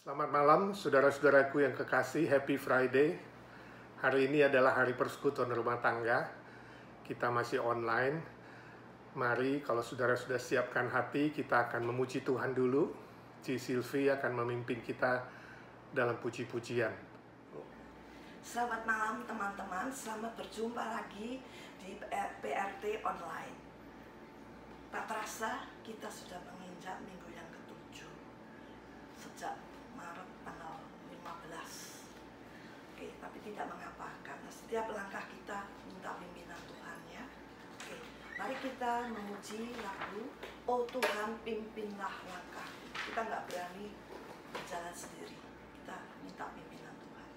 Selamat malam, saudara-saudaraku yang kekasih. Happy Friday. Hari ini adalah hari persekutuan rumah tangga. Kita masih online. Mari, kalau saudara sudah siapkan hati, kita akan memuji Tuhan dulu. Ci Silvi akan memimpin kita dalam puji-pujian. Selamat malam teman-teman, selamat berjumpa lagi di PRT Online. Tak terasa kita sudah menginjak minggu yang ke-7 sejak Maret tanggal 15. Oke, tapi tidak mengapa karena setiap langkah kita minta pimpinan Tuhan ya. Oke, mari kita memuji lagu Oh Tuhan pimpinlah langkahku. Kita nggak berani berjalan sendiri, kita minta pimpinan Tuhan.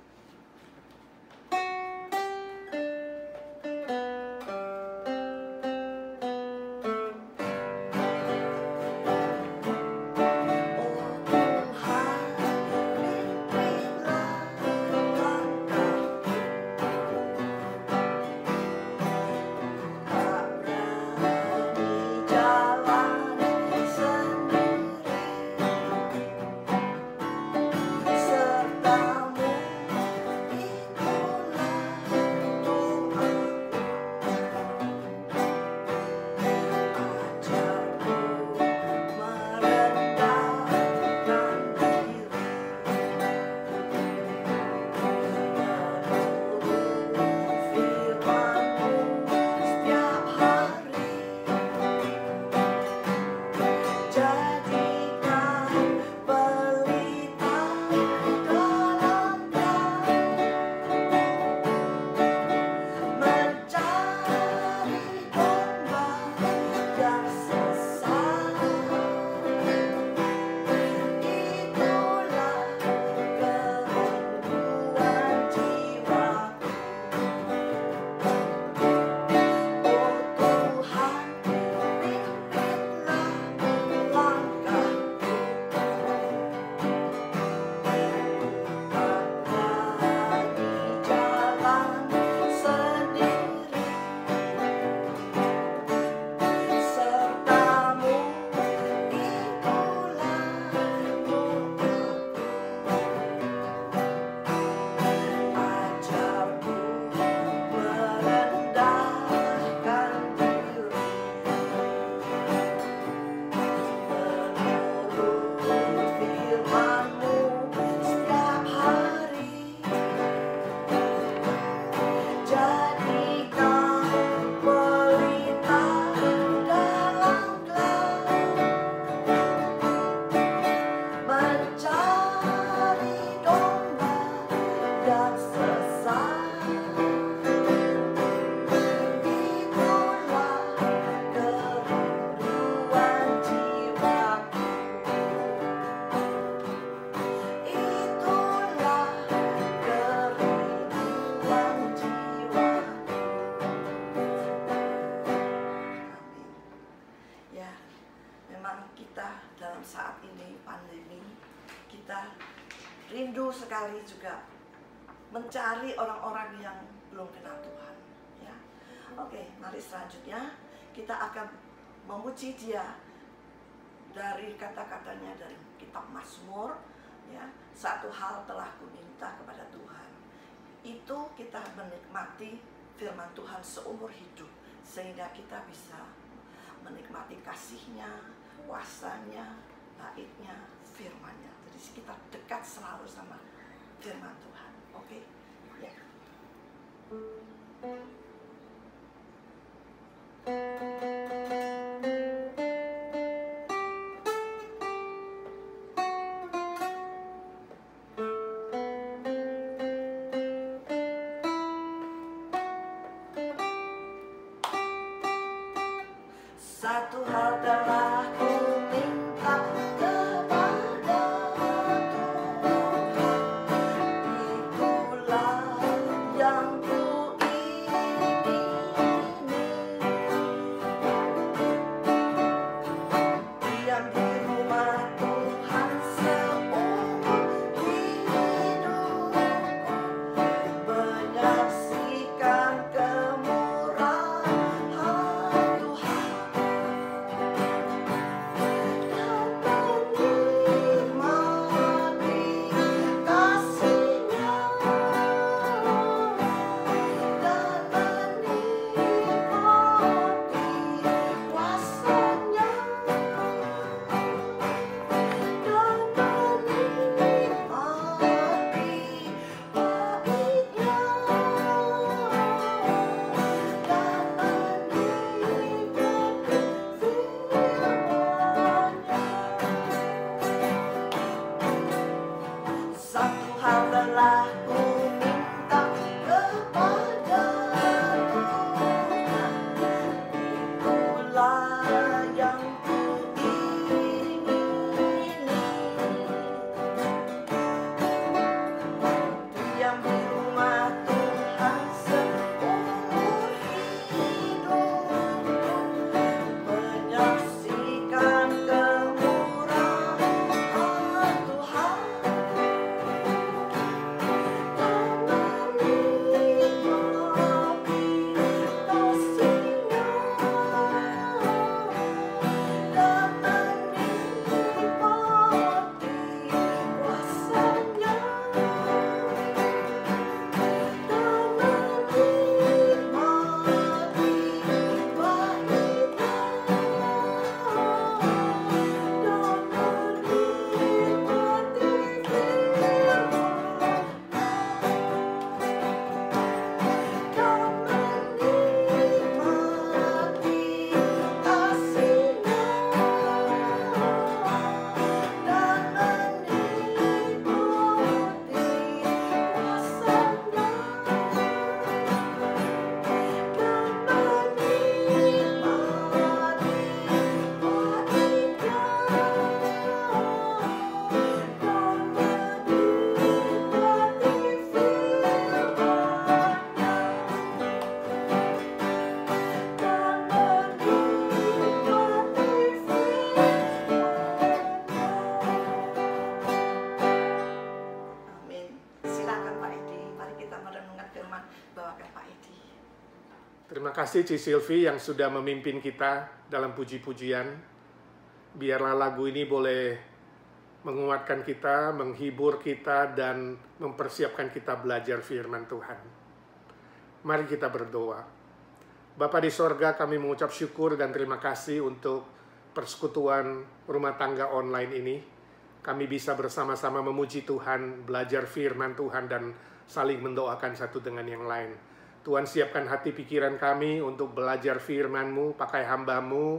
Sekali juga mencari orang-orang yang belum kenal Tuhan ya. Oke, mari selanjutnya kita akan memuji Dia dari kata-katanya dari kitab Mazmur ya. Satu hal telah kuminta kepada Tuhan, itu kita menikmati firman Tuhan seumur hidup sehingga kita bisa menikmati kasih-Nya, kuasa-Nya, baik-Nya, firman-Nya. Jadi kita dekat selalu sama firman Tuhan. Oke? Ya. Satu hal telah ku minta kepada yang ku ingini, Terima kasih Ci Silvi yang sudah memimpin kita dalam puji-pujian. Biarlah lagu ini boleh menguatkan kita, menghibur kita, dan mempersiapkan kita belajar firman Tuhan. Mari kita berdoa. Bapa di sorga, kami mengucap syukur dan terima kasih untuk persekutuan rumah tangga online ini. Kami bisa bersama-sama memuji Tuhan, belajar firman Tuhan, dan saling mendoakan satu dengan yang lain. Tuhan, siapkan hati pikiran kami untuk belajar firman-Mu, pakai hamba-Mu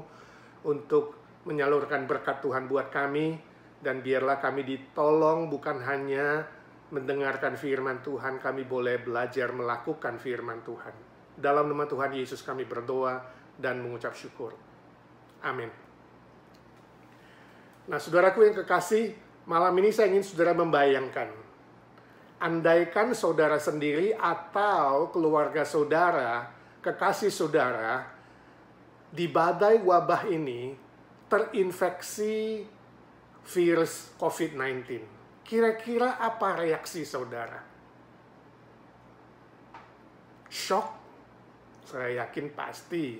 untuk menyalurkan berkat Tuhan buat kami, dan biarlah kami ditolong bukan hanya mendengarkan firman Tuhan, kami boleh belajar melakukan firman Tuhan. Dalam nama Tuhan Yesus kami berdoa dan mengucap syukur. Amin. Nah, saudaraku yang kekasih, malam ini saya ingin saudara membayangkan, andaikan saudara sendiri atau keluarga saudara, kekasih saudara, di badai wabah ini terinfeksi virus COVID-19. Kira-kira apa reaksi saudara? Shock? Saya yakin pasti.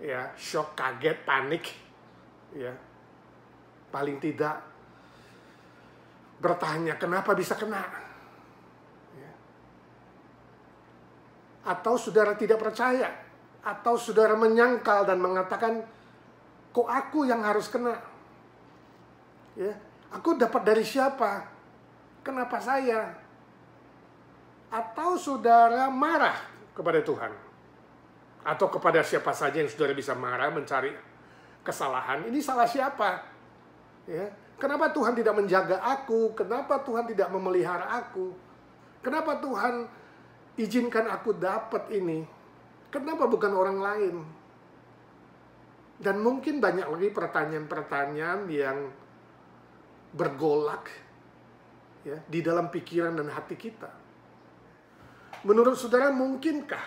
Ya, shock, kaget, panik. Ya. Paling tidak bertanya, kenapa bisa kena? Ya. Atau saudara tidak percaya, atau saudara menyangkal dan mengatakan, kok aku yang harus kena? Ya, aku dapat dari siapa? Kenapa saya? Atau saudara marah kepada Tuhan, atau kepada siapa saja yang saudara bisa marah, mencari kesalahan. Ini salah siapa? Ya. Kenapa Tuhan tidak menjaga aku? Kenapa Tuhan tidak memelihara aku? Kenapa Tuhan izinkan aku dapat ini? Kenapa bukan orang lain? Dan mungkin banyak lagi pertanyaan-pertanyaan yang bergolak ya, di dalam pikiran dan hati kita. Menurut saudara, mungkinkah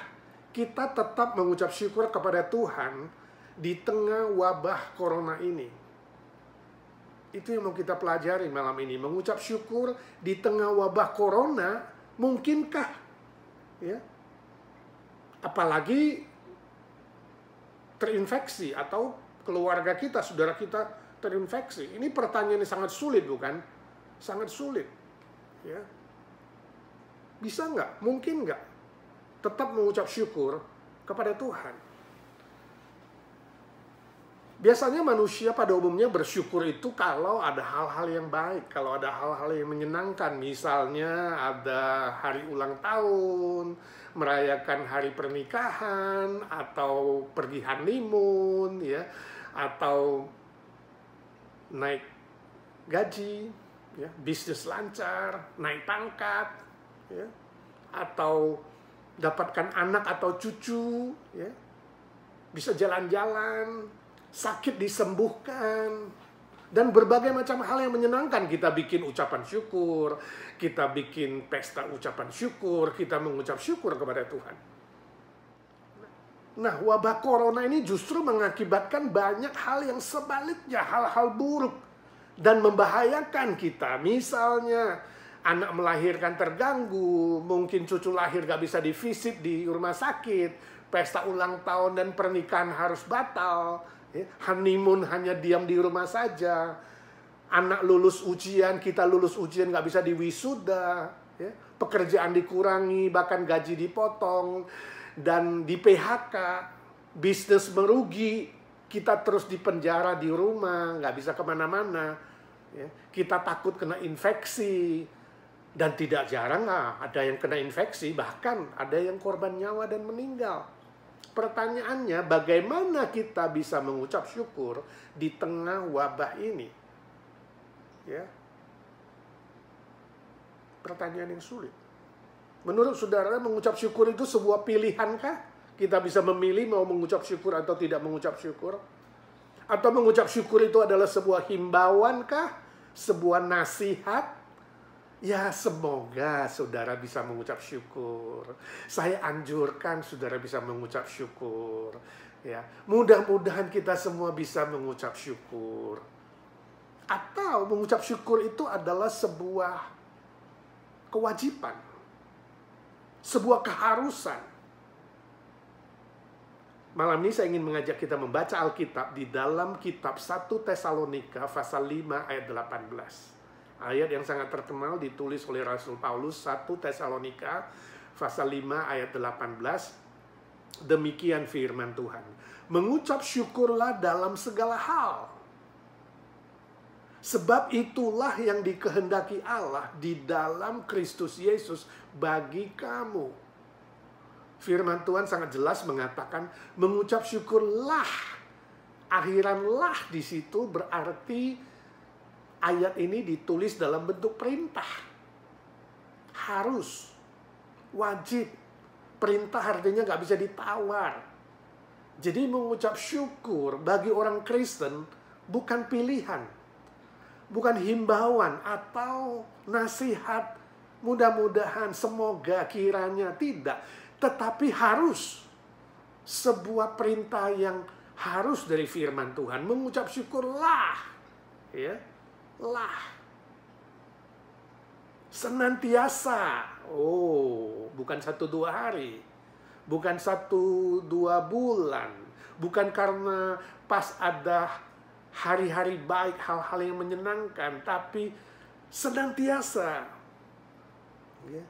kita tetap mengucap syukur kepada Tuhan di tengah wabah corona ini? Itu yang mau kita pelajari malam ini. Mengucap syukur di tengah wabah corona, mungkinkah? Ya. Apalagi terinfeksi atau keluarga kita, saudara kita terinfeksi. Ini pertanyaan yang sangat sulit, bukan? Sangat sulit. Ya. Bisa nggak? Mungkin nggak? Tetap mengucap syukur kepada Tuhan. Biasanya manusia pada umumnya bersyukur itu kalau ada hal-hal yang baik, kalau ada hal-hal yang menyenangkan. Misalnya ada hari ulang tahun, merayakan hari pernikahan, atau pergi honeymoon, ya, atau naik gaji, ya, bisnis lancar, naik pangkat, ya, atau dapatkan anak atau cucu, ya, bisa jalan-jalan, sakit disembuhkan, dan berbagai macam hal yang menyenangkan. Kita bikin ucapan syukur, kita bikin pesta ucapan syukur, kita mengucap syukur kepada Tuhan. Nah, wabah corona ini justru mengakibatkan banyak hal yang sebaliknya, hal-hal buruk dan membahayakan kita. Misalnya, anak melahirkan terganggu, mungkin cucu lahir gak bisa divisit di rumah sakit, pesta ulang tahun dan pernikahan harus batal, honeymoon hanya diam di rumah saja, anak lulus ujian, kita lulus ujian gak bisa diwisuda, ya. Pekerjaan dikurangi, bahkan gaji dipotong, dan di PHK, bisnis merugi, kita terus dipenjara di rumah, gak bisa kemana-mana, ya. Kita takut kena infeksi, dan tidak jarang ada yang kena infeksi, bahkan ada yang korban nyawa dan meninggal. Pertanyaannya, bagaimana kita bisa mengucap syukur di tengah wabah ini? Ya. Pertanyaan yang sulit. Menurut saudara, mengucap syukur itu sebuah pilihankah? Kita bisa memilih mau mengucap syukur atau tidak mengucap syukur? Atau mengucap syukur itu adalah sebuah himbauankah? Sebuah nasihat? Ya, semoga saudara bisa mengucap syukur. Saya anjurkan saudara bisa mengucap syukur. Ya, mudah-mudahan kita semua bisa mengucap syukur. Atau mengucap syukur itu adalah sebuah kewajiban, sebuah keharusan. Malam ini saya ingin mengajak kita membaca Alkitab di dalam kitab 1 Tesalonika pasal 5 ayat 18. Ayat yang sangat terkenal ditulis oleh Rasul Paulus, 1 Tesalonika pasal 5 ayat 18. Demikian firman Tuhan. Mengucap syukurlah dalam segala hal. Sebab itulah yang dikehendaki Allah di dalam Kristus Yesus bagi kamu. Firman Tuhan sangat jelas mengatakan mengucap syukurlah. Akhiranlah di situ berarti ayat ini ditulis dalam bentuk perintah. Harus, wajib. Perintah artinya nggak bisa ditawar. Jadi mengucap syukur bagi orang Kristen bukan pilihan, bukan himbauan atau nasihat. Mudah-mudahan, semoga, kiranya, tidak. Tetapi harus sebuah perintah yang harus dari firman Tuhan. Mengucap syukurlah, ya, lah, senantiasa. Oh, bukan 1-2 hari, bukan 1-2 bulan, bukan karena pas ada hari-hari baik, hal-hal yang menyenangkan, tapi senantiasa, ya.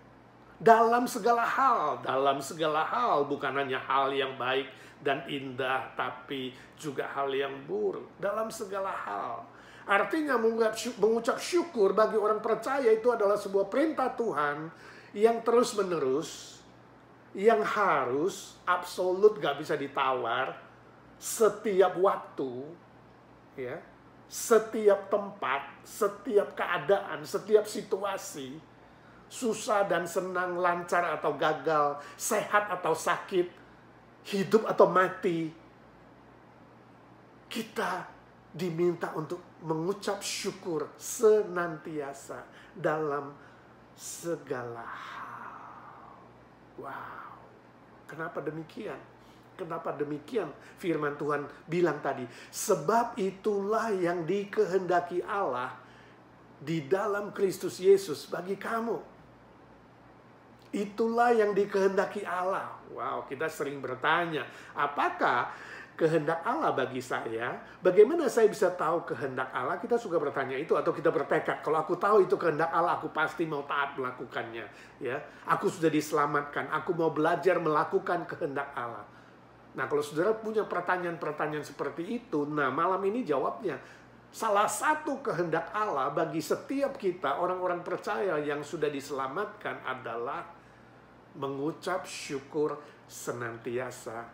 Dalam segala hal bukan hanya hal yang baik dan indah, tapi juga hal yang buruk. Dalam segala hal. Artinya mengucap syukur bagi orang percaya itu adalah sebuah perintah Tuhan yang terus-menerus, yang harus, absolut gak bisa ditawar, setiap waktu, ya, setiap tempat, setiap keadaan, setiap situasi. Susah dan senang, lancar atau gagal, sehat atau sakit, hidup atau mati. Kita diminta untuk mengucap syukur senantiasa dalam segala hal. Wow. Kenapa demikian? Kenapa demikian? Firman Tuhan bilang tadi, sebab itulah yang dikehendaki Allah di dalam Kristus Yesus bagi kamu. Itulah yang dikehendaki Allah. Wow, kita sering bertanya, apakah kehendak Allah bagi saya? Bagaimana saya bisa tahu kehendak Allah? Kita suka bertanya itu, atau kita bertekad, kalau aku tahu itu kehendak Allah, aku pasti mau taat melakukannya. Ya, aku sudah diselamatkan, aku mau belajar melakukan kehendak Allah. Nah, kalau saudara punya pertanyaan-pertanyaan seperti itu, nah malam ini jawabnya. Salah satu kehendak Allah bagi setiap kita, orang-orang percaya yang sudah diselamatkan, adalah mengucap syukur senantiasa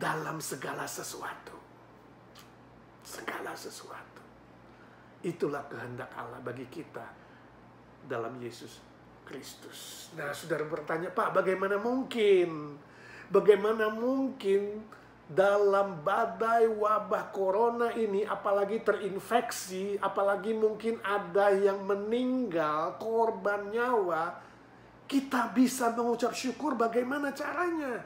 dalam segala sesuatu. Segala sesuatu. Itulah kehendak Allah bagi kita dalam Yesus Kristus. Nah, saudara bertanya, Pak, bagaimana mungkin? Bagaimana mungkin dalam badai wabah corona ini, apalagi terinfeksi, apalagi mungkin ada yang meninggal, korban nyawa, kita bisa mengucap syukur? Bagaimana caranya?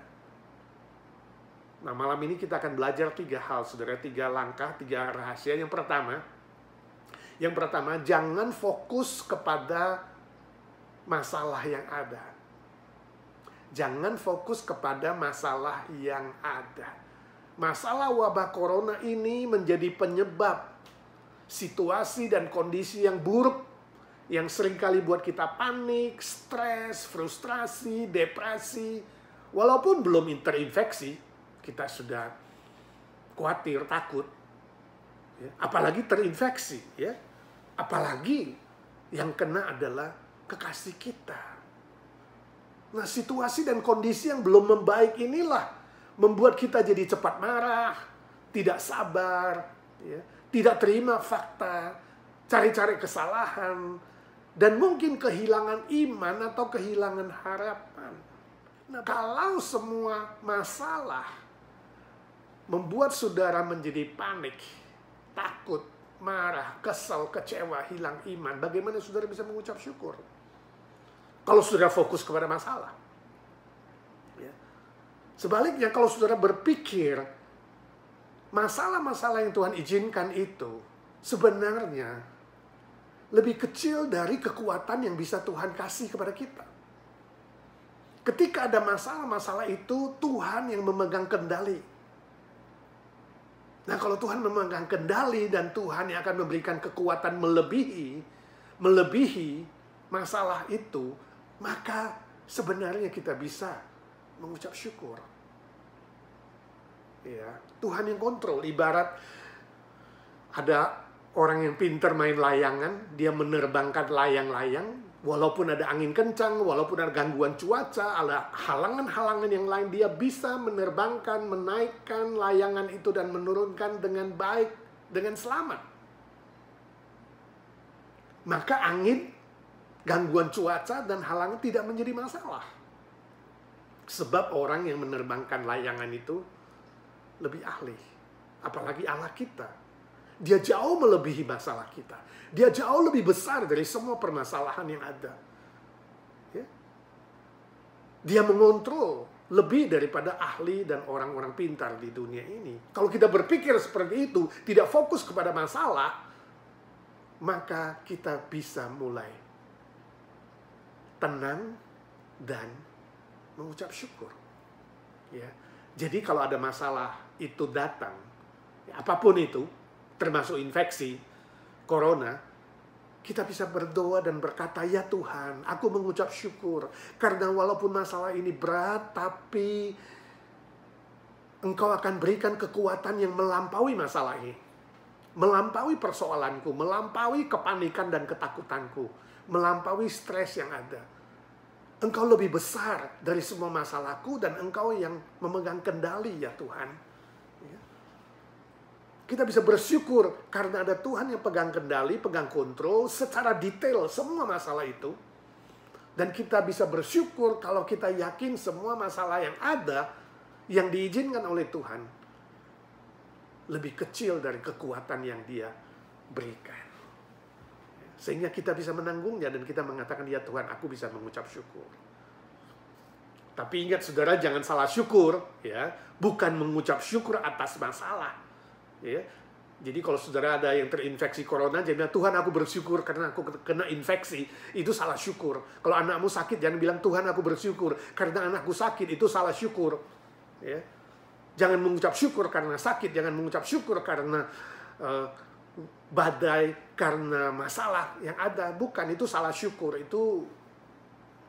Nah, malam ini kita akan belajar 3 hal, saudara, 3 langkah, 3 rahasia. Yang pertama, jangan fokus kepada masalah yang ada. Jangan fokus kepada masalah yang ada. Masalah wabah corona ini menjadi penyebab situasi dan kondisi yang buruk, yang seringkali buat kita panik, stres, frustrasi, depresi. Walaupun belum terinfeksi, kita sudah khawatir, takut. Ya, apalagi terinfeksi, ya. Apalagi yang kena adalah kekasih kita. Nah, situasi dan kondisi yang belum membaik inilah membuat kita jadi cepat marah, tidak sabar, ya, tidak terima fakta, cari-cari kesalahan, dan mungkin kehilangan iman atau kehilangan harapan. Nah, kalau semua masalah membuat saudara menjadi panik, takut, marah, kesal, kecewa, hilang iman, bagaimana saudara bisa mengucap syukur? Kalau saudara fokus kepada masalah. Ya. Sebaliknya, kalau saudara berpikir masalah-masalah yang Tuhan izinkan itu sebenarnya lebih kecil dari kekuatan yang bisa Tuhan kasih kepada kita. Ketika ada masalah-masalah itu, Tuhan yang memegang kendali. Nah, kalau Tuhan memegang kendali dan Tuhan yang akan memberikan kekuatan melebihi masalah itu, maka sebenarnya kita bisa mengucap syukur. Ya, Tuhan yang kontrol. Ibarat ada orang yang pintar main layangan, dia menerbangkan layang-layang. Walaupun ada angin kencang, walaupun ada gangguan cuaca, ada halangan-halangan yang lain, dia bisa menerbangkan, menaikkan layangan itu dan menurunkan dengan baik, dengan selamat. Maka angin, gangguan cuaca, dan halangan tidak menjadi masalah. Sebab orang yang menerbangkan layangan itu lebih ahli. Apalagi Allah kita. Dia jauh melebihi masalah kita. Dia jauh lebih besar dari semua permasalahan yang ada. Ya. Dia mengontrol lebih daripada ahli dan orang-orang pintar di dunia ini. Kalau kita berpikir seperti itu, tidak fokus kepada masalah, maka kita bisa mulai tenang dan mengucap syukur. Ya. Jadi kalau ada masalah itu datang, ya, apapun itu, termasuk infeksi corona, kita bisa berdoa dan berkata, ya Tuhan, aku mengucap syukur. Karena walaupun masalah ini berat, tapi Engkau akan berikan kekuatan yang melampaui masalah ini. Melampaui persoalanku, melampaui kepanikan dan ketakutanku, melampaui stres yang ada. Engkau lebih besar dari semua masalahku dan Engkau yang memegang kendali, ya Tuhan. Kita bisa bersyukur karena ada Tuhan yang pegang kendali, pegang kontrol secara detail semua masalah itu. Dan kita bisa bersyukur kalau kita yakin semua masalah yang ada, yang diizinkan oleh Tuhan, lebih kecil dari kekuatan yang Dia berikan. Sehingga kita bisa menanggungnya dan kita mengatakan, ya Tuhan, aku bisa mengucap syukur. Tapi ingat saudara, jangan salah syukur, ya, bukan mengucap syukur atas masalah. Ya. Jadi kalau saudara ada yang terinfeksi corona, jangan bilang, Tuhan aku bersyukur karena aku kena infeksi. Itu salah syukur. Kalau anakmu sakit, jangan bilang, Tuhan aku bersyukur karena anakku sakit. Itu salah syukur. Ya. Jangan mengucap syukur karena sakit. Jangan mengucap syukur karena badai, karena masalah yang ada. Bukan, itu salah syukur. Itu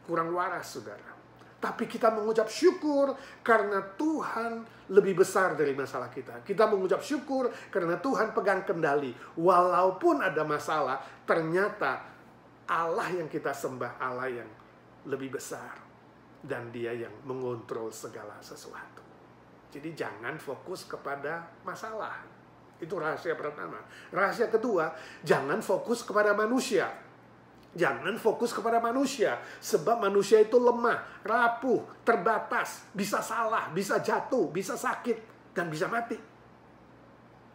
kurang waras, saudara. Tapi kita mengucap syukur karena Tuhan lebih besar dari masalah kita. Kita mengucap syukur karena Tuhan pegang kendali. Walaupun ada masalah, ternyata Allah yang kita sembah, Allah yang lebih besar. Dan Dia yang mengontrol segala sesuatu. Jadi jangan fokus kepada masalah. Itu rahasia pertama. Rahasia kedua, jangan fokus kepada manusia. Jangan fokus kepada manusia, sebab manusia itu lemah, rapuh, terbatas, bisa salah, bisa jatuh, bisa sakit, dan bisa mati.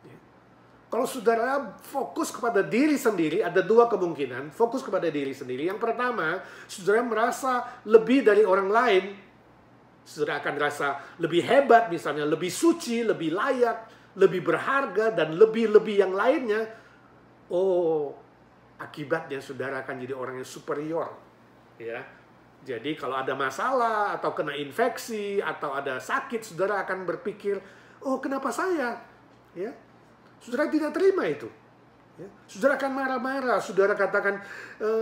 Ya. Kalau saudara fokus kepada diri sendiri, ada dua kemungkinan. Fokus kepada diri sendiri. Yang pertama, saudara merasa lebih dari orang lain. Saudara akan merasa lebih hebat, misalnya lebih suci, lebih layak, lebih berharga, dan lebih-lebih yang lainnya. Oh, akibatnya saudara akan jadi orang yang superior, ya. Jadi kalau ada masalah atau kena infeksi atau ada sakit, saudara akan berpikir, oh kenapa saya? Ya, saudara tidak terima itu. Ya. Saudara akan marah-marah. Saudara katakan,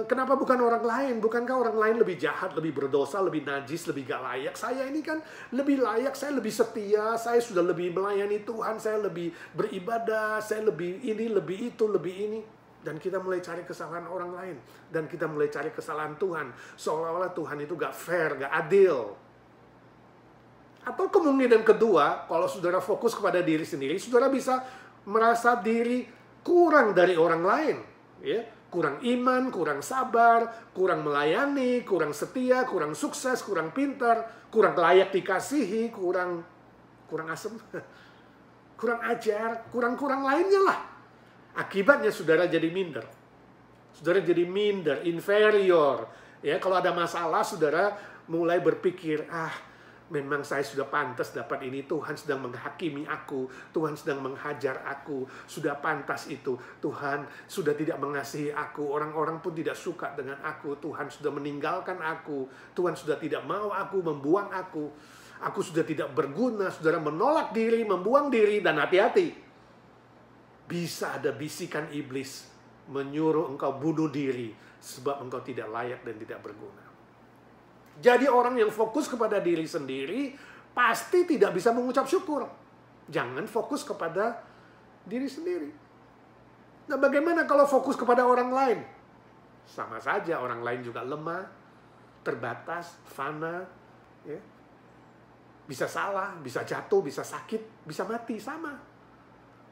kenapa bukan orang lain? Bukankah orang lain lebih jahat, lebih berdosa, lebih najis, lebih gak layak? Saya ini kan lebih layak, saya lebih setia, saya sudah lebih melayani Tuhan, saya lebih beribadah, saya lebih ini, lebih itu, lebih ini. Dan kita mulai cari kesalahan orang lain. Dan kita mulai cari kesalahan Tuhan. Seolah-olah Tuhan itu gak fair, gak adil. Atau kemungkinan kedua, kalau saudara fokus kepada diri sendiri, saudara bisa merasa diri kurang dari orang lain. Ya? Kurang iman, kurang sabar, kurang melayani, kurang setia, kurang sukses, kurang pintar, kurang layak dikasihi, kurang asem, kurang ajar, kurang lainnya lah. Akibatnya saudara jadi minder. Saudara jadi minder, inferior. Ya, kalau ada masalah saudara mulai berpikir, Memang saya sudah pantas dapat ini. Tuhan sedang menghakimi aku. Tuhan sedang menghajar aku. Sudah pantas itu. Tuhan sudah tidak mengasihi aku. Orang-orang pun tidak suka dengan aku. Tuhan sudah meninggalkan aku. Tuhan sudah tidak mau aku, membuang aku. Aku sudah tidak berguna. Saudara menolak diri, membuang diri. Dan hati-hati. Bisa ada bisikan iblis menyuruh engkau bunuh diri. Sebab engkau tidak layak dan tidak berguna. Jadi orang yang fokus kepada diri sendiri pasti tidak bisa mengucap syukur. Jangan fokus kepada diri sendiri. Nah, bagaimana kalau fokus kepada orang lain? Sama saja, orang lain juga lemah, terbatas, fana, ya. Bisa salah, bisa jatuh, bisa sakit, bisa mati, sama.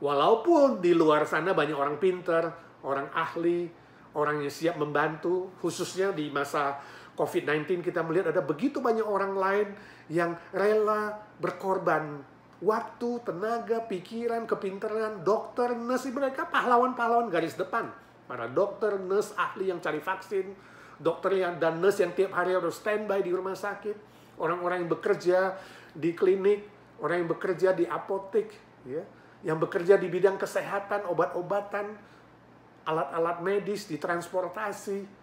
Walaupun di luar sana banyak orang pintar, orang ahli, orang yang siap membantu, khususnya di masa COVID-19 kita melihat ada begitu banyak orang lain yang rela berkorban waktu, tenaga, pikiran, kepintaran, dokter, nurse, mereka pahlawan-pahlawan garis depan. Para dokter, nurse, ahli yang cari vaksin, dokter dan nurse yang tiap hari harus standby di rumah sakit, orang-orang yang bekerja di klinik, orang yang bekerja di apotek, ya, yang bekerja di bidang kesehatan, obat-obatan, alat-alat medis, di transportasi,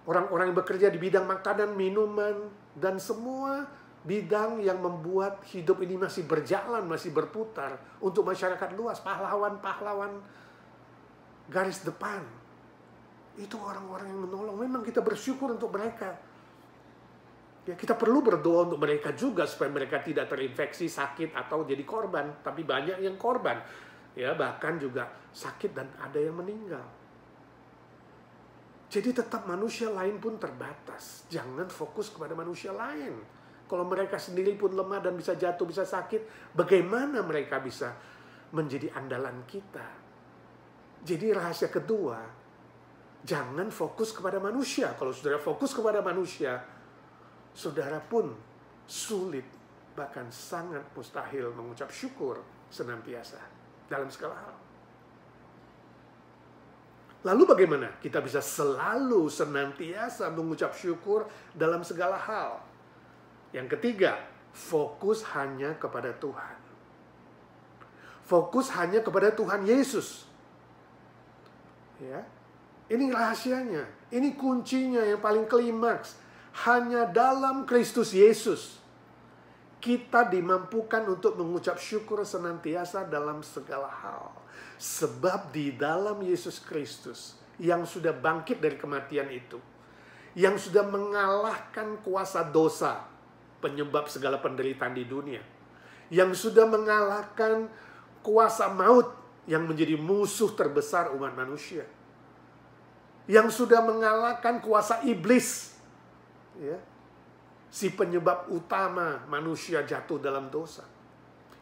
orang-orang yang bekerja di bidang makanan, minuman, dan semua bidang yang membuat hidup ini masih berjalan, masih berputar untuk masyarakat luas, pahlawan-pahlawan garis depan. Itu orang-orang yang menolong. Memang kita bersyukur untuk mereka. Ya, kita perlu berdoa untuk mereka juga supaya mereka tidak terinfeksi, sakit, atau jadi korban. Tapi banyak yang korban. Ya, bahkan juga sakit dan ada yang meninggal. Jadi tetap manusia lain pun terbatas. Jangan fokus kepada manusia lain. Kalau mereka sendiri pun lemah dan bisa jatuh, bisa sakit, bagaimana mereka bisa menjadi andalan kita? Jadi rahasia kedua, jangan fokus kepada manusia. Kalau saudara fokus kepada manusia, saudara pun sulit, bahkan sangat mustahil mengucap syukur senantiasa dalam segala hal. Lalu bagaimana kita bisa selalu senantiasa mengucap syukur dalam segala hal? Yang ketiga, fokus hanya kepada Tuhan. Fokus hanya kepada Tuhan Yesus. Ya. Ini rahasianya, ini kuncinya yang paling klimaks. Hanya dalam Kristus Yesus kita dimampukan untuk mengucap syukur senantiasa dalam segala hal. Sebab di dalam Yesus Kristus yang sudah bangkit dari kematian itu, yang sudah mengalahkan kuasa dosa, penyebab segala penderitaan di dunia, yang sudah mengalahkan kuasa maut yang menjadi musuh terbesar umat manusia, yang sudah mengalahkan kuasa iblis, ya, si penyebab utama manusia jatuh dalam dosa.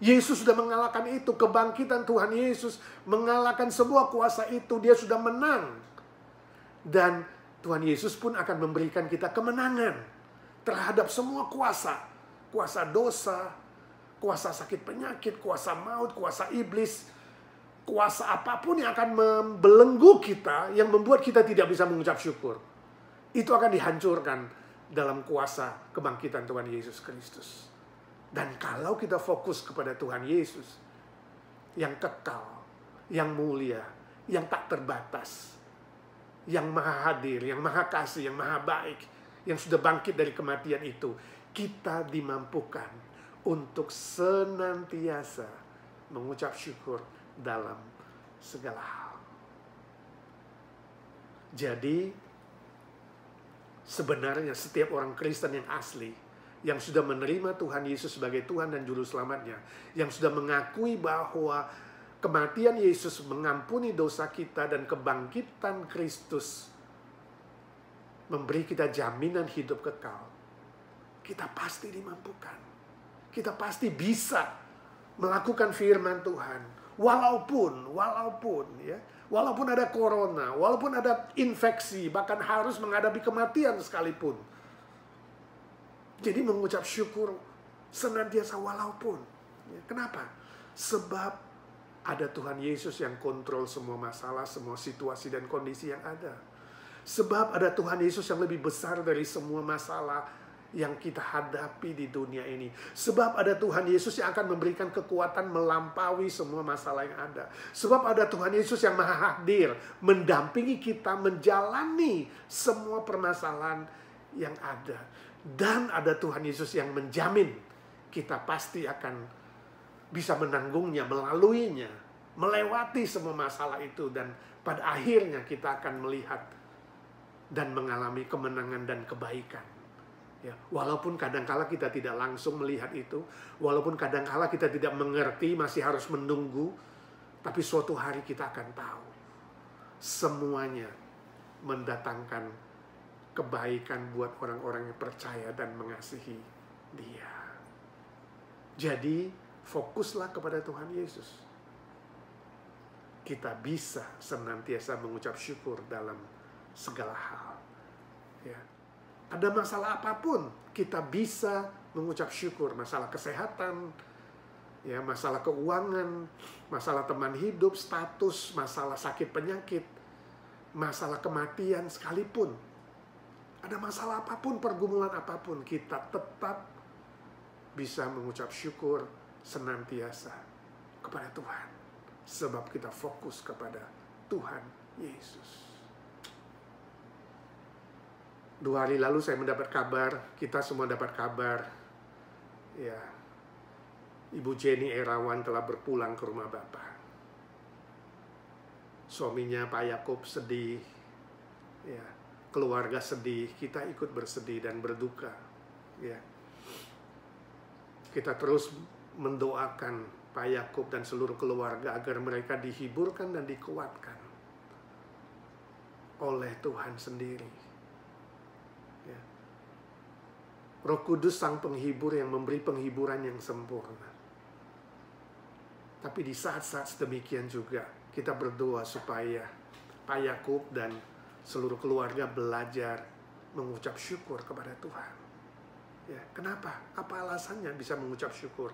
Yesus sudah mengalahkan itu. Kebangkitan Tuhan Yesus mengalahkan semua kuasa itu. Dia sudah menang. Dan Tuhan Yesus pun akan memberikan kita kemenangan terhadap semua kuasa. Kuasa dosa, kuasa sakit penyakit, kuasa maut, kuasa iblis. Kuasa apapun yang akan membelenggu kita, yang membuat kita tidak bisa mengucap syukur. Itu akan dihancurkan dalam kuasa kebangkitan Tuhan Yesus Kristus. Dan kalau kita fokus kepada Tuhan Yesus yang kekal, yang mulia, yang tak terbatas, yang maha hadir, yang maha kasih, yang maha baik, yang sudah bangkit dari kematian itu, kita dimampukan untuk senantiasa mengucap syukur dalam segala hal. Jadi sebenarnya setiap orang Kristen yang asli, yang sudah menerima Tuhan Yesus sebagai Tuhan dan Juru Selamatnya, yang sudah mengakui bahwa kematian Yesus mengampuni dosa kita dan kebangkitan Kristus memberi kita jaminan hidup kekal, kita pasti dimampukan. Kita pasti bisa melakukan firman Tuhan. Walaupun ada corona, walaupun ada infeksi, bahkan harus menghadapi kematian sekalipun. Jadi mengucap syukur senantiasa walaupun. Kenapa? Sebab ada Tuhan Yesus yang kontrol semua masalah, semua situasi dan kondisi yang ada. Sebab ada Tuhan Yesus yang lebih besar dari semua masalah yang kita hadapi di dunia ini. Sebab ada Tuhan Yesus yang akan memberikan kekuatan melampaui semua masalah yang ada. Sebab ada Tuhan Yesus yang maha hadir, mendampingi kita menjalani semua permasalahan yang ada. Dan ada Tuhan Yesus yang menjamin kita pasti akan bisa menanggungnya, melaluinya, melewati semua masalah itu. Dan pada akhirnya kita akan melihat dan mengalami kemenangan dan kebaikan. Ya, walaupun kadangkala kita tidak langsung melihat itu, walaupun kadangkala kita tidak mengerti, masih harus menunggu, tapi suatu hari kita akan tahu. Semuanya mendatangkan kebaikan buat orang-orang yang percaya dan mengasihi Dia. Jadi, fokuslah kepada Tuhan Yesus. Kita bisa senantiasa mengucap syukur dalam segala hal. Ya. Ada masalah apapun, kita bisa mengucap syukur. Masalah kesehatan, ya, masalah keuangan, masalah teman hidup, status, masalah sakit penyakit, masalah kematian sekalipun. Ada masalah apapun, pergumulan apapun, kita tetap bisa mengucap syukur senantiasa kepada Tuhan. Sebab kita fokus kepada Tuhan Yesus. 2 hari lalu saya mendapat kabar, kita semua dapat kabar, ya, Ibu Jenny Erawan telah berpulang ke rumah Bapa. Suaminya Pak Yakub sedih, ya, keluarga sedih, kita ikut bersedih dan berduka, ya. Kita terus mendoakan Pak Yakub dan seluruh keluarga agar mereka dihiburkan dan dikuatkan oleh Tuhan sendiri. Ya. Roh Kudus Sang Penghibur yang memberi penghiburan yang sempurna. Tapi di saat-saat sedemikian juga kita berdoa supaya Pak Yakub dan seluruh keluarga belajar mengucap syukur kepada Tuhan. Ya, kenapa? Apa alasannya bisa mengucap syukur?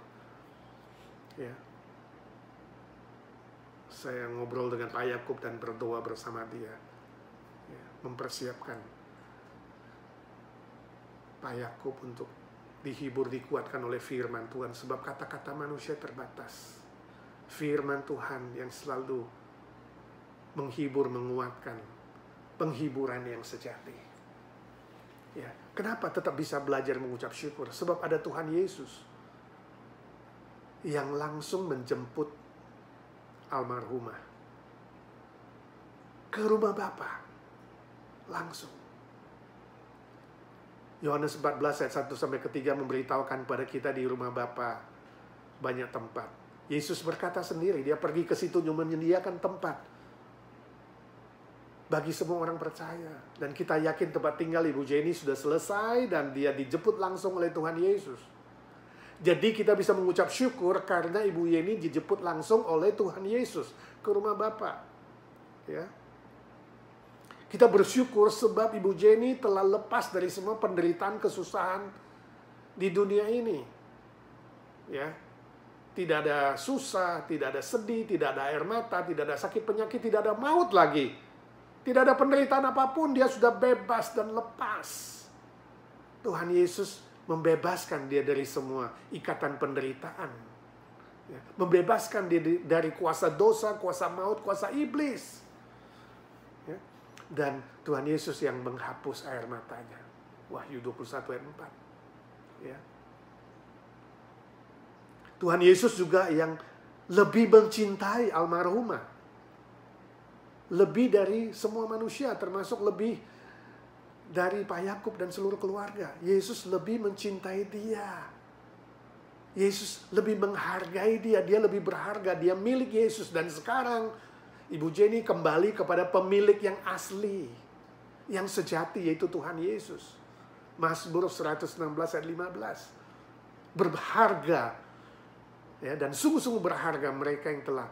Ya. Saya ngobrol dengan Pak Yakub dan berdoa bersama dia. Ya, mempersiapkan Pak Yakub untuk dihibur, dikuatkan oleh firman Tuhan. Sebab kata-kata manusia terbatas. Firman Tuhan yang selalu menghibur, menguatkan. Penghiburan yang sejati. Ya, kenapa tetap bisa belajar mengucap syukur? Sebab ada Tuhan Yesus yang langsung menjemput almarhumah ke rumah Bapa. Langsung. Yohanes 14 ayat 1-3 memberitahukan kepada kita di rumah Bapa banyak tempat. Yesus berkata sendiri, dia pergi ke situ menyediakan tempat bagi semua orang percaya. Dan kita yakin tempat tinggal Ibu Jenny sudah selesai dan dia dijemput langsung oleh Tuhan Yesus. Jadi kita bisa mengucap syukur karena Ibu Jenny dijemput langsung oleh Tuhan Yesus ke rumah Bapa. Ya. Kita bersyukur sebab Ibu Jenny telah lepas dari semua penderitaan, kesusahan di dunia ini. Ya. Tidak ada susah, tidak ada sedih, tidak ada air mata, tidak ada sakit penyakit, tidak ada maut lagi. Tidak ada penderitaan apapun, dia sudah bebas dan lepas. Tuhan Yesus membebaskan dia dari semua ikatan penderitaan. Ya. Membebaskan dia dari kuasa dosa, kuasa maut, kuasa iblis. Dan Tuhan Yesus yang menghapus air matanya. Wahyu 21 ayat 4. Ya. Tuhan Yesus juga yang lebih mencintai almarhumah. Lebih dari semua manusia, termasuk lebih dari Pak Yakub dan seluruh keluarga. Yesus lebih mencintai dia. Yesus lebih menghargai dia. Dia lebih berharga. Dia milik Yesus. Dan sekarang Ibu Jenny kembali kepada pemilik yang asli, yang sejati, yaitu Tuhan Yesus. Mazmur 116 ayat 15. Berharga, ya, dan sungguh-sungguh berharga mereka yang telah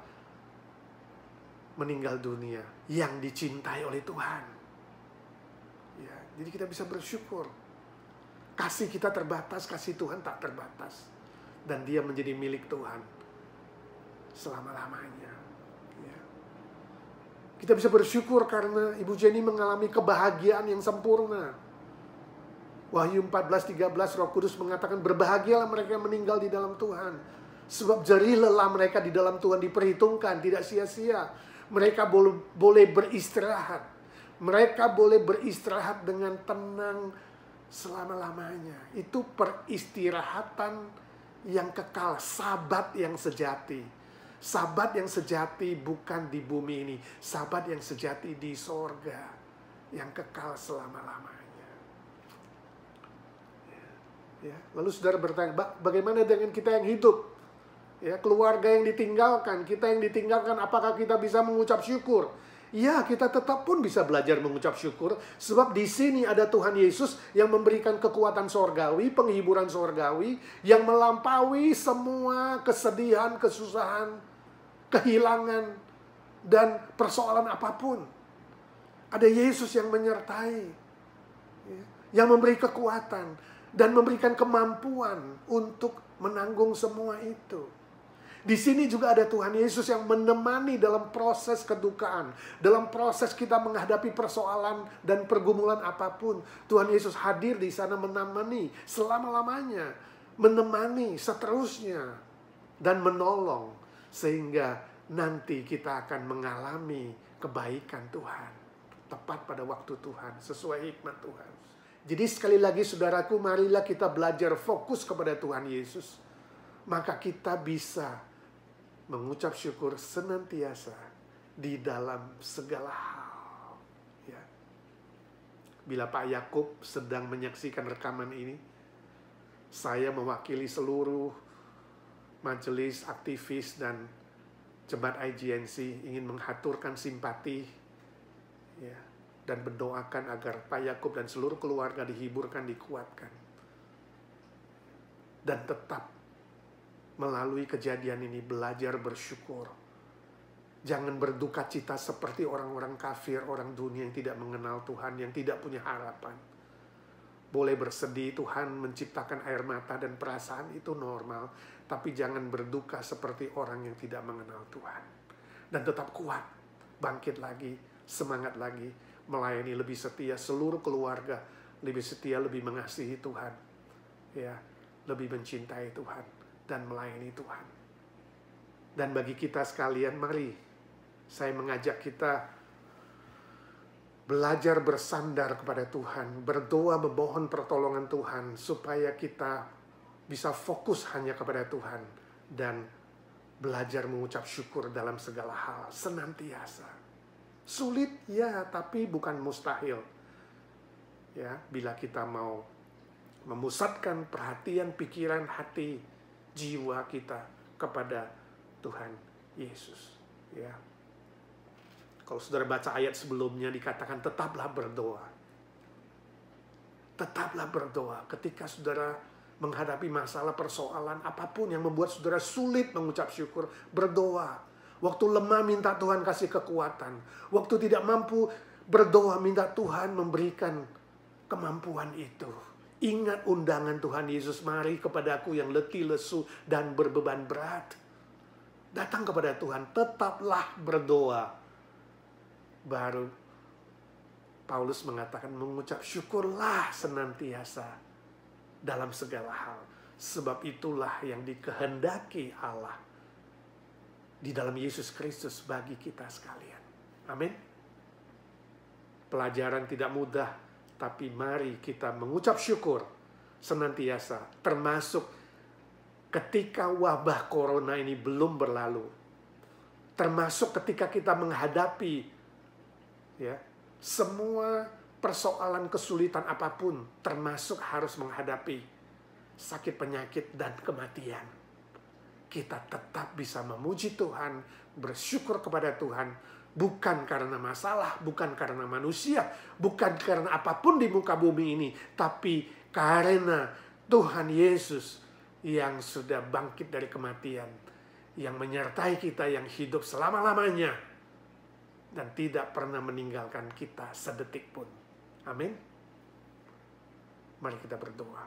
meninggal dunia, yang dicintai oleh Tuhan. Ya, jadi kita bisa bersyukur. Kasih kita terbatas, kasih Tuhan tak terbatas. Dan dia menjadi milik Tuhan selama-lamanya. Kita bisa bersyukur karena Ibu Jenny mengalami kebahagiaan yang sempurna. Wahyu 14:13 Roh Kudus mengatakan, berbahagialah mereka yang meninggal di dalam Tuhan, sebab jerih lelah mereka di dalam Tuhan diperhitungkan, tidak sia-sia. Mereka boleh beristirahat. Mereka boleh beristirahat dengan tenang selama-lamanya. Itu peristirahatan yang kekal, sabat yang sejati. Sabat yang sejati bukan di bumi ini, sabat yang sejati di sorga, yang kekal selama-lamanya. Ya. Lalu saudara bertanya, bagaimana dengan kita yang hidup? Ya, keluarga yang ditinggalkan, kita yang ditinggalkan, apakah kita bisa mengucap syukur? Ya, kita tetap pun bisa belajar mengucap syukur, sebab di sini ada Tuhan Yesus yang memberikan kekuatan sorgawi, penghiburan sorgawi, yang melampaui semua kesedihan, kesusahan, kehilangan, dan persoalan apapun. Ada Yesus yang menyertai, yang memberi kekuatan, dan memberikan kemampuan untuk menanggung semua itu. Di sini juga ada Tuhan Yesus yang menemani dalam proses kedukaan, dalam proses kita menghadapi persoalan dan pergumulan apapun. Tuhan Yesus hadir di sana menemani selama-lamanya, menemani seterusnya, dan menolong sehingga nanti kita akan mengalami kebaikan Tuhan tepat pada waktu Tuhan, sesuai hikmat Tuhan. Jadi sekali lagi saudaraku, marilah kita belajar fokus kepada Tuhan Yesus. Maka kita bisa mengucap syukur senantiasa di dalam segala hal. Ya. Bila Pak Yakub sedang menyaksikan rekaman ini, saya mewakili seluruh majelis, aktivis, dan jemaat IGNC ingin menghaturkan simpati, ya, dan mendoakan agar Pak Yakub dan seluruh keluarga dihiburkan, dikuatkan. Dan tetap melalui kejadian ini belajar bersyukur. Jangan berduka cita seperti orang-orang kafir, orang dunia yang tidak mengenal Tuhan, yang tidak punya harapan. Boleh bersedih, Tuhan menciptakan air mata dan perasaan, itu normal. Tapi jangan berduka seperti orang yang tidak mengenal Tuhan. Dan tetap kuat, bangkit lagi, semangat lagi, melayani lebih setia, seluruh keluarga lebih setia, lebih mengasihi Tuhan, ya, lebih mencintai Tuhan dan melayani Tuhan. Dan bagi kita sekalian, mari saya mengajak kita belajar bersandar kepada Tuhan, berdoa memohon pertolongan Tuhan supaya kita bisa fokus hanya kepada Tuhan dan belajar mengucap syukur dalam segala hal senantiasa. Sulit, ya, tapi bukan mustahil. Ya, bila kita mau memusatkan perhatian, pikiran, hati, jiwa kita kepada Tuhan Yesus. Ya. Kalau saudara baca ayat sebelumnya dikatakan tetaplah berdoa. Tetaplah berdoa ketika saudara menghadapi masalah, persoalan apapun yang membuat saudara sulit mengucap syukur, berdoa. Waktu lemah minta Tuhan kasih kekuatan. Waktu tidak mampu berdoa minta Tuhan memberikan kemampuan itu. Ingat undangan Tuhan Yesus, mari kepadaku yang letih, lesu, dan berbeban berat. Datang kepada Tuhan, tetaplah berdoa. Baru Paulus mengatakan mengucap syukurlah senantiasa dalam segala hal. Sebab itulah yang dikehendaki Allah di dalam Yesus Kristus bagi kita sekalian. Amin. Pelajaran tidak mudah, tapi mari kita mengucap syukur senantiasa, termasuk ketika wabah corona ini belum berlalu. Termasuk ketika kita menghadapi, ya, semua persoalan kesulitan apapun, termasuk harus menghadapi sakit, penyakit, dan kematian. Kita tetap bisa memuji Tuhan, bersyukur kepada Tuhan, bukan karena masalah, bukan karena manusia, bukan karena apapun di muka bumi ini, tapi karena Tuhan Yesus yang sudah bangkit dari kematian, yang menyertai kita, yang hidup selama-lamanya, dan tidak pernah meninggalkan kita sedetik pun. Amin. Mari kita berdoa.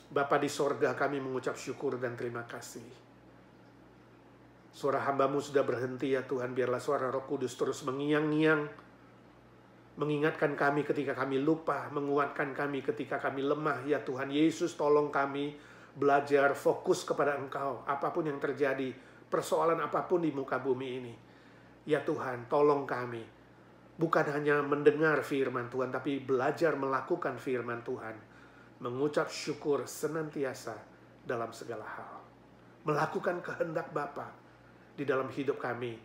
Bapa di sorga, kami mengucap syukur dan terima kasih. Suara hamba-Mu sudah berhenti ya Tuhan. Biarlah suara Roh Kudus terus mengiang-ngiang mengingatkan kami ketika kami lupa, menguatkan kami ketika kami lemah. Ya Tuhan Yesus, tolong kami belajar fokus kepada Engkau, apapun yang terjadi, persoalan apapun di muka bumi ini. Ya Tuhan, tolong kami, bukan hanya mendengar firman Tuhan, tapi belajar melakukan firman Tuhan, mengucap syukur senantiasa dalam segala hal, melakukan kehendak Bapa di dalam hidup kami,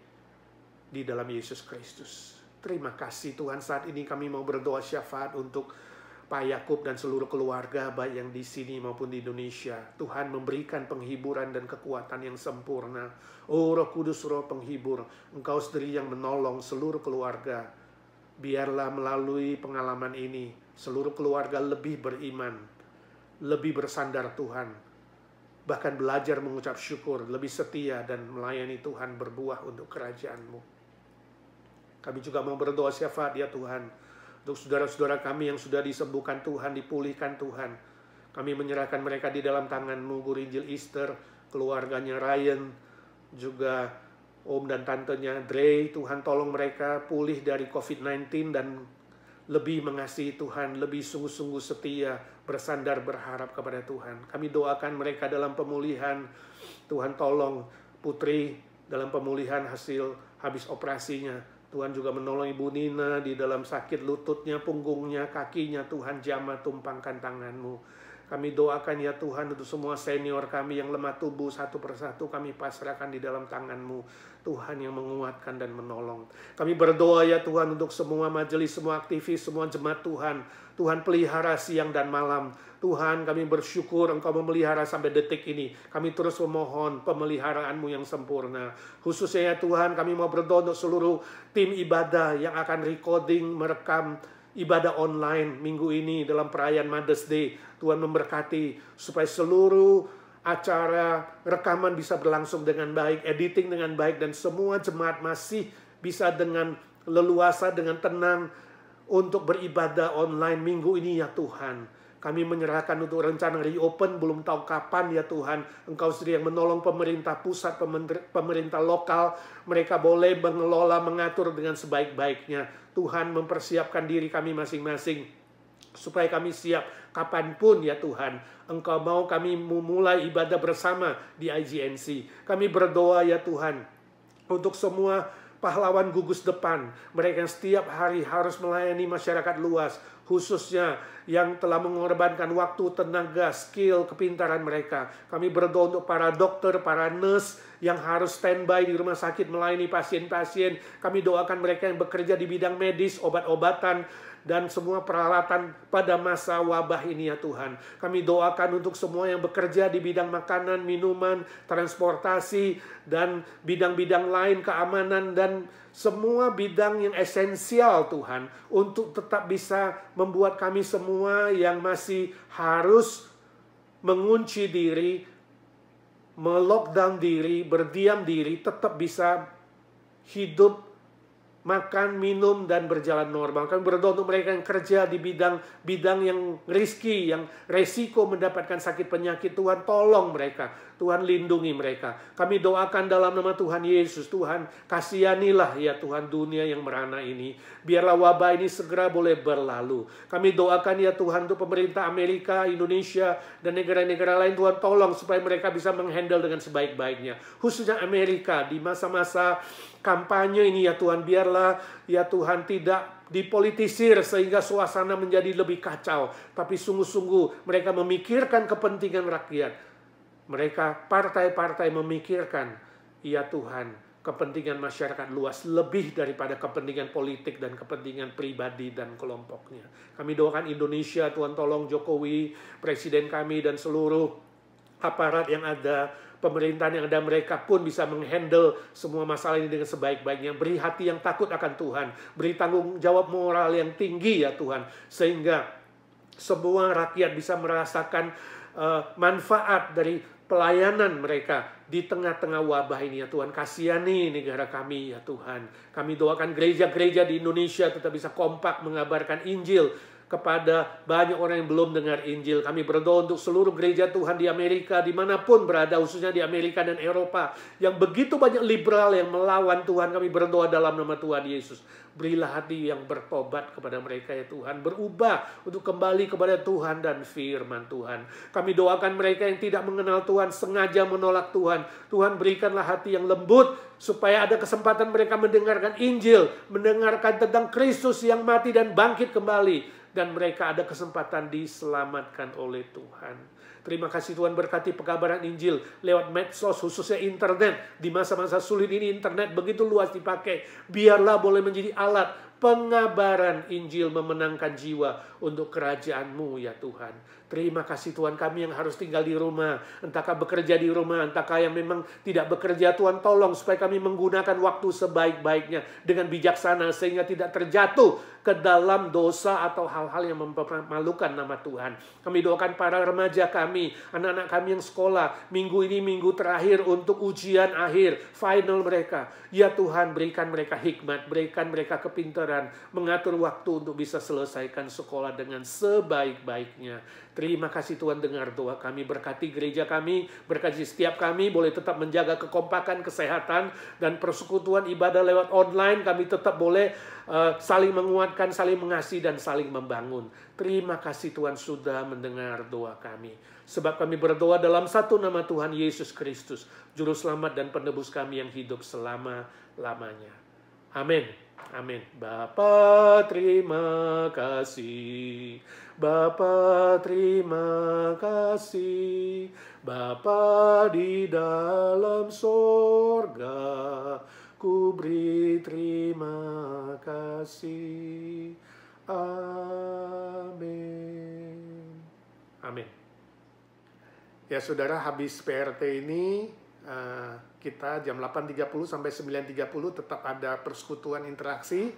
di dalam Yesus Kristus. Terima kasih Tuhan, saat ini kami mau berdoa syafaat untuk Pak Yakub dan seluruh keluarga, baik yang di sini maupun di Indonesia. Tuhan memberikan penghiburan dan kekuatan yang sempurna. Oh Roh Kudus, Roh penghibur, Engkau sendiri yang menolong seluruh keluarga. Biarlah melalui pengalaman ini, seluruh keluarga lebih beriman, lebih bersandar Tuhan, bahkan belajar mengucap syukur, lebih setia dan melayani Tuhan, berbuah untuk kerajaan-Mu. Kami juga mau berdoa syafaat ya Tuhan, untuk saudara-saudara kami yang sudah disembuhkan Tuhan, dipulihkan Tuhan. Kami menyerahkan mereka di dalam tangan-Mu, Guru Injil Easter, keluarganya Ryan, juga Om dan Tantenya Dre. Tuhan tolong mereka pulih dari COVID-19 dan lebih mengasihi Tuhan, lebih sungguh-sungguh setia, bersandar berharap kepada Tuhan. Kami doakan mereka dalam pemulihan. Tuhan tolong Putri dalam pemulihan hasil habis operasinya. Tuhan juga menolong Ibu Nina di dalam sakit lututnya, punggungnya, kakinya. Tuhan jamah tumpangkan tangan-Mu. Kami doakan ya Tuhan untuk semua senior kami yang lemah tubuh, satu persatu kami pasrahkan di dalam tangan-Mu. Tuhan yang menguatkan dan menolong. Kami berdoa ya Tuhan untuk semua majelis, semua aktivis, semua jemaat Tuhan. Tuhan pelihara siang dan malam. Tuhan, kami bersyukur Engkau memelihara sampai detik ini. Kami terus memohon pemeliharaan-Mu yang sempurna. Khususnya ya Tuhan, kami mau berdoa untuk seluruh tim ibadah yang akan recording, merekam ibadah online minggu ini dalam perayaan Mother's Day. Tuhan memberkati supaya seluruh acara rekaman bisa berlangsung dengan baik, editing dengan baik, dan semua jemaat masih bisa dengan leluasa, dengan tenang untuk beribadah online minggu ini ya Tuhan. Kami menyerahkan untuk rencana reopen, belum tahu kapan ya Tuhan. Engkau sendiri yang menolong pemerintah pusat, pemerintah lokal. Mereka boleh mengelola, mengatur dengan sebaik-baiknya. Tuhan mempersiapkan diri kami masing-masing, supaya kami siap kapanpun ya Tuhan. Engkau mau kami memulai ibadah bersama di IGNC. Kami berdoa ya Tuhan untuk semua pahlawan gugus depan. Mereka yang setiap hari harus melayani masyarakat luas, khususnya yang telah mengorbankan waktu, tenaga, skill, kepintaran mereka. Kami berdoa untuk para dokter, para nurse yang harus standby di rumah sakit melayani pasien-pasien. Kami doakan mereka yang bekerja di bidang medis, obat-obatan, dan semua peralatan pada masa wabah ini ya Tuhan. Kami doakan untuk semua yang bekerja di bidang makanan, minuman, transportasi, dan bidang-bidang lain, keamanan, dan semua bidang yang esensial Tuhan, untuk tetap bisa membuat kami semua yang masih harus mengunci diri, melockdown diri, berdiam diri, tetap bisa hidup, makan, minum, dan berjalan normal. Kami berdoa untuk mereka yang kerja di bidang yang risky, yang resiko mendapatkan sakit penyakit. Tuhan tolong mereka, Tuhan lindungi mereka. Kami doakan dalam nama Tuhan Yesus, Tuhan kasihanilah ya Tuhan dunia yang merana ini. Biarlah wabah ini segera boleh berlalu. Kami doakan ya Tuhan untuk pemerintah Amerika, Indonesia, dan negara-negara lain. Tuhan tolong supaya mereka bisa menghandle dengan sebaik-baiknya. Khususnya Amerika di masa-masa kampanye ini ya Tuhan, biarlah ya Tuhan tidak dipolitisir sehingga suasana menjadi lebih kacau, tapi sungguh-sungguh mereka memikirkan kepentingan rakyat. Mereka partai-partai memikirkan ya Tuhan kepentingan masyarakat luas lebih daripada kepentingan politik dan kepentingan pribadi dan kelompoknya. Kami doakan Indonesia, Tuhan tolong Jokowi, presiden kami, dan seluruh aparat yang ada, pemerintahan yang ada, mereka pun bisa menghandle semua masalah ini dengan sebaik-baiknya. Beri hati yang takut akan Tuhan, beri tanggung jawab moral yang tinggi ya Tuhan, sehingga semua rakyat bisa merasakan manfaat dari pelayanan mereka di tengah-tengah wabah ini ya Tuhan. Kasihani negara kami ya Tuhan. Kami doakan gereja-gereja di Indonesia tetap bisa kompak mengabarkan Injil. kepada banyak orang yang belum dengar Injil. Kami berdoa untuk seluruh gereja Tuhan di Amerika, dimanapun berada, khususnya di Amerika dan Eropa, yang begitu banyak liberal yang melawan Tuhan. Kami berdoa dalam nama Tuhan Yesus. Berilah hati yang bertobat kepada mereka ya Tuhan, berubah untuk kembali kepada Tuhan dan firman Tuhan. Kami doakan mereka yang tidak mengenal Tuhan, sengaja menolak Tuhan. Tuhan berikanlah hati yang lembut, supaya ada kesempatan mereka mendengarkan Injil, mendengarkan tentang Kristus yang mati dan bangkit kembali, dan mereka ada kesempatan diselamatkan oleh Tuhan. Terima kasih Tuhan, berkati pekabaran Injil lewat medsos, khususnya internet. Di masa-masa sulit ini internet begitu luas dipakai. Biarlah boleh menjadi alat pengabaran Injil, memenangkan jiwa untuk kerajaan-Mu ya Tuhan. Terima kasih Tuhan, kami yang harus tinggal di rumah, entahkah bekerja di rumah, entahkah yang memang tidak bekerja, Tuhan tolong supaya kami menggunakan waktu sebaik-baiknya dengan bijaksana, sehingga tidak terjatuh ke dalam dosa atau hal-hal yang mempermalukan nama Tuhan. Kami doakan para remaja kami, anak-anak kami yang sekolah, minggu ini minggu terakhir untuk ujian akhir, final mereka. Ya Tuhan, berikan mereka hikmat, berikan mereka kepintaran, mengatur waktu untuk bisa selesaikan sekolah dengan sebaik-baiknya. Terima kasih Tuhan, dengar doa kami, berkati gereja kami, berkati setiap kami boleh tetap menjaga kekompakan, kesehatan, dan persekutuan ibadah lewat online. Kami tetap boleh saling menguatkan, saling mengasihi, dan saling membangun. Terima kasih Tuhan sudah mendengar doa kami. Sebab kami berdoa dalam satu nama Tuhan Yesus Kristus, Juru Selamat dan Penebus kami yang hidup selama-lamanya. Amin. Amin. Bapa terima kasih. Bapa terima kasih. Bapa di dalam sorga, ku beri terima kasih. Amin. Amin. Ya saudara, habis PRT ini kita jam 8.30 sampai 9.30 tetap ada persekutuan interaksi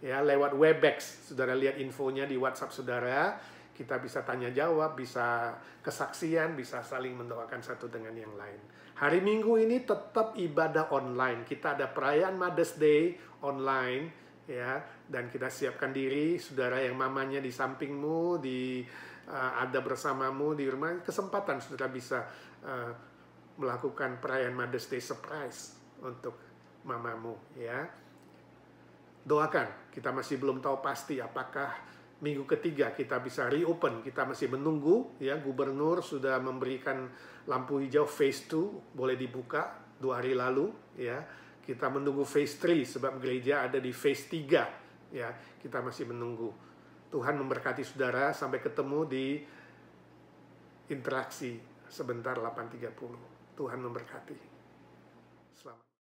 ya lewat Webex. Saudara lihat infonya di WhatsApp saudara. Kita bisa tanya jawab, bisa kesaksian, bisa saling mendoakan satu dengan yang lain. Hari Minggu ini tetap ibadah online. Kita ada perayaan Mother's Day online ya, dan kita siapkan diri, saudara yang mamanya di sampingmu, ada bersamamu di rumah, kesempatan saudara bisa melakukan perayaan Mother's Day surprise untuk mamamu ya. Doakan, kita masih belum tahu pasti apakah minggu ketiga kita bisa reopen. Kita masih menunggu ya, gubernur sudah memberikan lampu hijau phase 2 boleh dibuka 2 hari lalu ya. Kita menunggu phase 3 sebab gereja ada di phase 3 ya. Kita masih menunggu. Tuhan memberkati saudara, sampai ketemu di interaksi sebentar 8.30. Tuhan memberkati. Selamat.